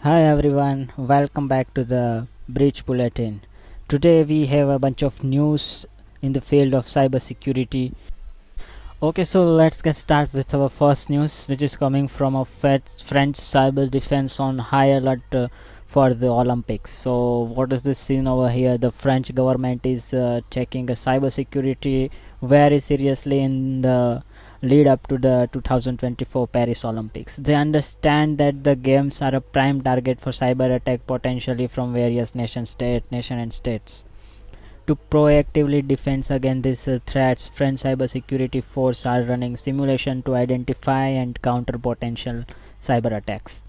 Hi everyone, welcome back to the Breach Bulletin. Today we have a bunch of news in the field of cybersecurity. Okay, so let's get started with our first news, which is coming from a French cyber defense on high alert for the Olympics. So, what is this scene over here? The French government is taking a cybersecurity very seriously in the lead up to the 2024 Paris Olympics. They understand that the games are a prime target for cyber attack potentially from various nation and states. To proactively defend against these threats, French cybersecurity force are running simulation to identify and counter potential cyber attacks.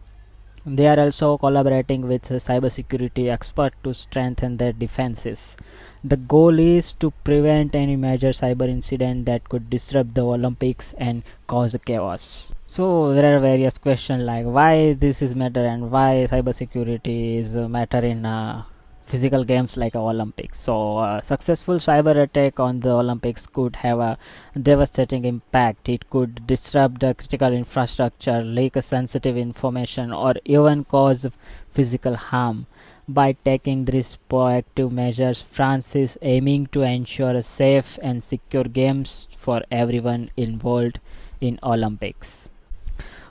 They are also collaborating with cybersecurity experts to strengthen their defenses. The goal is to prevent any major cyber incident that could disrupt the Olympics and cause chaos. So there are various questions like why this is matter and why cybersecurity is a matter in physical games like Olympics. So successful cyber attack on the Olympics could have a devastating impact. It could disrupt the critical infrastructure, leak sensitive information, or even cause physical harm. By taking these proactive measures, France is aiming to ensure safe and secure games for everyone involved in Olympics.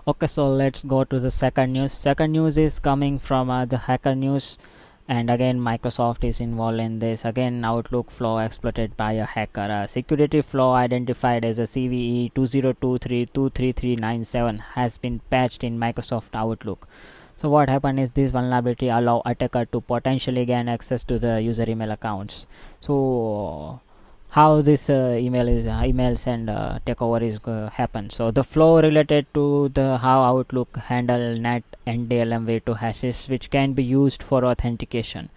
Okay, so let's go to the second news. Second news is coming from the hacker news, and again Microsoft is involved in this. Again, Outlook flaw exploited by a hacker. A security flaw identified as a CVE 2023-23397 has been patched in Microsoft Outlook. So what happened is this vulnerability allow attacker to potentially gain access to the user email accounts. So how this emails and takeover is happen. So the flaw related to the how Outlook handle net and DLMV2 hashes, which can be used for authentication.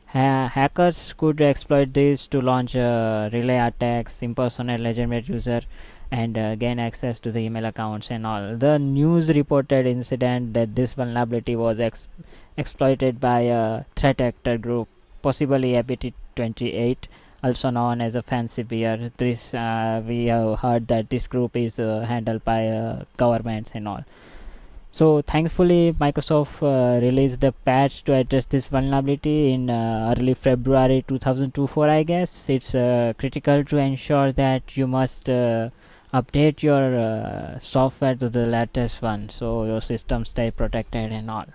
Hackers could exploit this to launch relay attacks, impersonate legitimate user, and gain access to the email accounts and all. The news reported incident that this vulnerability was exploited by a threat actor group, possibly EP1, also known as a fancy bear. This we have heard that this group is handled by governments and all. So thankfully Microsoft released a patch to address this vulnerability in early February 2024. I guess it's critical to ensure that you must update your software to the latest one so your system stay protected and all.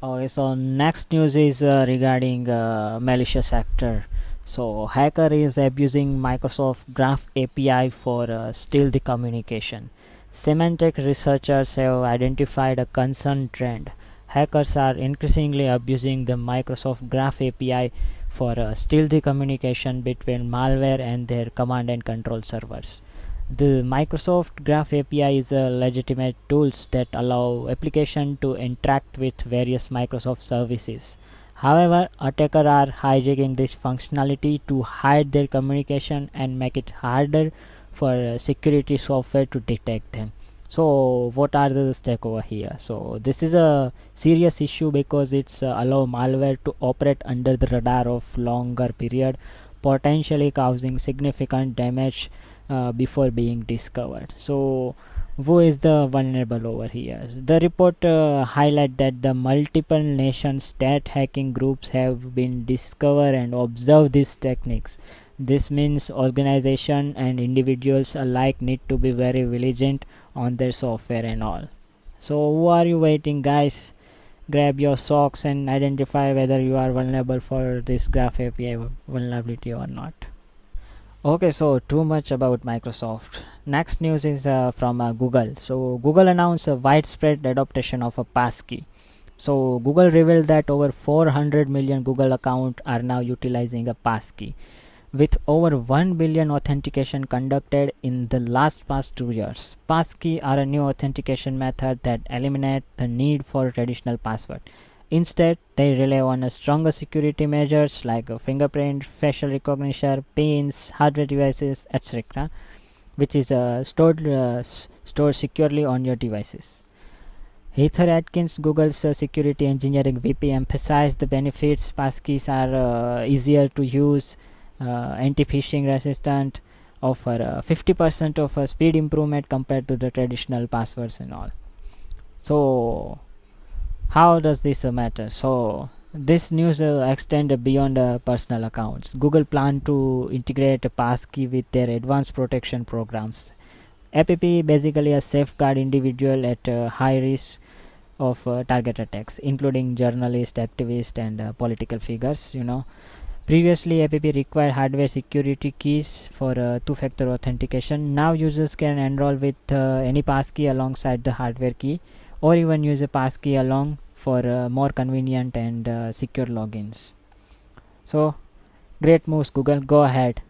Okay, so next news is regarding malicious actor. So hacker is abusing Microsoft Graph API for stealthy communication. Semantic researchers have identified a concern trend. Hackers are increasingly abusing the Microsoft Graph API for stealthy communication between malware and their command and control servers. The Microsoft Graph API is a legitimate tools that allow application to interact with various Microsoft services. However, attackers are hijacking this functionality to hide their communication and make it harder for security software to detect them. So what are the steps over here? So this is a serious issue because it's allow malware to operate under the radar of longer period, potentially causing significant damage before being discovered. So who is the vulnerable over here? The report highlight that the multiple nation state hacking groups have been discovered and observed these techniques. This means organization and individuals alike need to be very vigilant on their software and all. So who are you waiting, guys? Grab your socks and identify whether you are vulnerable for this Graph API vulnerability or not. Okay, so too much about Microsoft. Next news is from Google. So Google announced a widespread adoption of a passkey. So Google revealed that over 400 million Google accounts are now utilizing a passkey, with over 1 billion authentication conducted in the past 2 years. Passkey are a new authentication method that eliminate the need for traditional password. Instead, they rely on a stronger security measures like a fingerprint, facial recognition, pins, hardware devices, etc., which is stored securely on your devices. Heather Atkins, Google's security engineering VP, emphasized the benefits. Passkeys are easier to use, anti-phishing resistant, offer 50% of a speed improvement compared to the traditional passwords and all. So How does this matter? So this news extend beyond personal accounts. Google plan to integrate a passkey with their advanced protection programs. app basically a safeguard individual at high risk of target attacks, including journalists, activists, and political figures. Previously, app required hardware security keys for two-factor authentication. Now users can enroll with any passkey alongside the hardware key, or even use a passkey along for more convenient and secure logins. So, great moves, Google. Go ahead.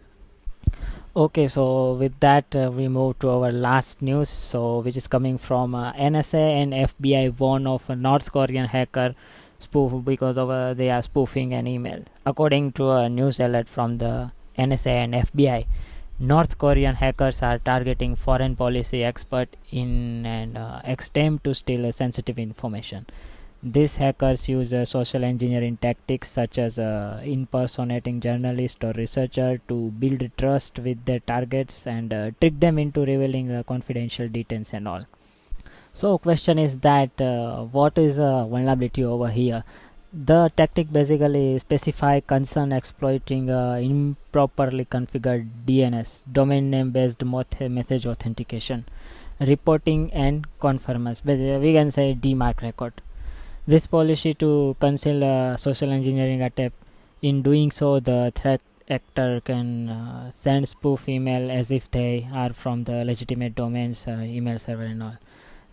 Okay, so with that we move to our last news, so which is coming from NSA and FBI warn of a North Korean hacker spoof because of they are spoofing an email. According to a news alert from the NSA and FBI, North Korean hackers are targeting foreign policy expert in an attempt to steal sensitive information. These hackers use social engineering tactics such as impersonating journalists or researchers to build trust with their targets and trick them into revealing confidential details and all. So question is that what is a vulnerability over here? The tactic basically specify concern exploiting improperly configured DNS, domain name based message authentication, reporting and conformance. We can say DMARC record. This policy to conceal social engineering attack. In doing so, the threat actor can send spoof email as if they are from the legitimate domains, email server and all.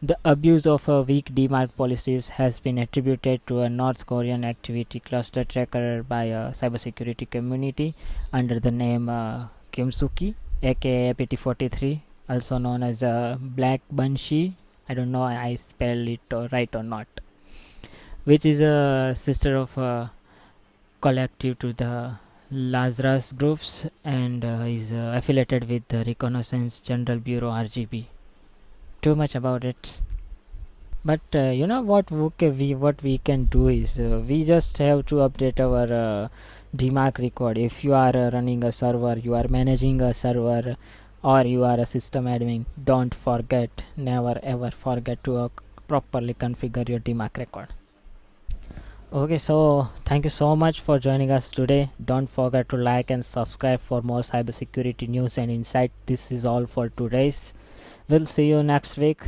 The abuse of weak DMARC policies has been attributed to a North Korean activity cluster tracker by a cybersecurity community under the name Kimsuki, aka APT43, also known as Black Banshee. I don't know I spell it right or not, which is a sister of a collective to the Lazarus groups and is affiliated with the Reconnaissance General Bureau RGB. Too much about it. But you know what we can do is we just have to update our DMARC record. If you are running a server, you are managing a server, or you are a system admin, don't forget, never ever forget to properly configure your DMARC record. Okay, so thank you so much for joining us today. Don't forget to like and subscribe for more cybersecurity news and insight. This is all for today's. We'll see you next week.